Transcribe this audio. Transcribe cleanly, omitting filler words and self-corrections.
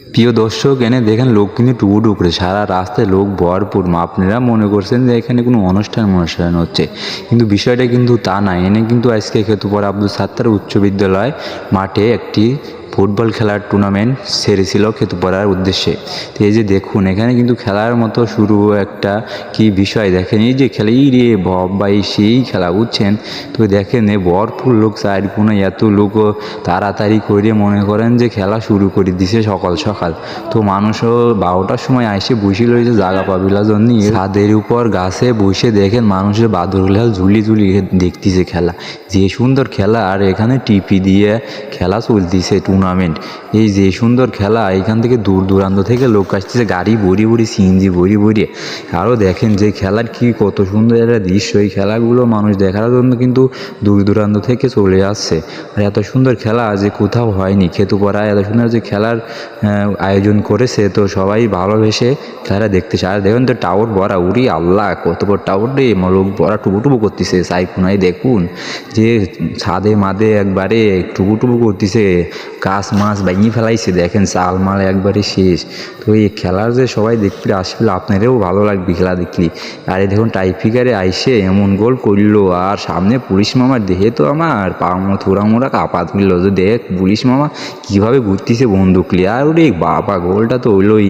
প্রিয় দর্শক, এনে দেখেন লোক কিন্তু টুকু করে সারা রাস্তায় লোক ভরপুর। আপনারা মনে করছেন যে এখানে কোনো অনুষ্ঠান হচ্ছে, কিন্তু বিষয়টা কিন্তু তা না। এনে কিন্তু আজকে খেতুপাড়া আব্দুল সাত্তার উচ্চ বিদ্যালয় মাঠে একটি ফুটবল খেলার টুর্নামেন্ট সেরেছিল খেতুপাড়ার উদ্দেশ্যে। তো এই যে দেখুন, এখানে কিন্তু খেলার মতো শুরু একটা কি বিষয় দেখেন, এই যে খেলা এই রে বাই সেই খেলা বুঝছেন। তো দেখেন এ ভরপুর লোক, চার কোনা এত লোক তাড়াতাড়ি করে মনে করেন যে খেলা শুরু করে দিছে সকাল সকাল। তো মানুষও 12টার সময় আইসে বসে রয়েছে জাগা পাবিলার জন্য ছাদের উপর গাছে বসে। দেখেন মানুষের বাদুরগুলা ঝুলি ঝুলি দেখতেছে খেলা, যে সুন্দর খেলা। আর এখানে টিপি দিয়ে খেলা চলতেছে টুর্নামেন্ট। এই যে সুন্দর খেলা, এখান থেকে দূর দূরান্ত থেকে লোক আসতেছে, গাড়ি ভরি ভরি, সিএনজি ভরি ভরি। আরও দেখেন যে খেলার কি কত সুন্দর একটা দৃশ্য। এই খেলাগুলো মানুষ দেখার জন্য কিন্তু দূর দূরান্ত থেকে চলে আসছে। আর এত সুন্দর খেলা যে কোথাও হয়নি। খেতুপাড়ায় এত সুন্দর যে খেলার আয়োজন করেছে, তো সবাই ভালোবেসে খেলা দেখতেছে। আর দেখুন তো টাওয়ার ভরা, উড়ি আল্লাহ কত বড় টাওয়ার রে, লোক ভরা টুবু করতেছে। সাইফুনাই দেখুন যে ছাদে মাদে একবারে টুবু করতেছে, গাছ মাছ ভেঙে ফেলাইছে। দেখেন চাল মাল একবারে শেষ। তো এই খেলার যে সবাই দেখতে আসলে আপনাদেরও ভালো লাগবে খেলা দেখলি। আর এই দেখুন টাইফিকারে আইসে এমন গোল করলো, আর সামনে পুলিশ মামার দেখে তো আমার পা থোড়া মোড়া কাপা তুললো। যে দেখ পুলিশ মামা কীভাবে ঘুরতেছে বন্দুক নিয়ে, আর ওরে বাবা গোলটা তো হইলোই।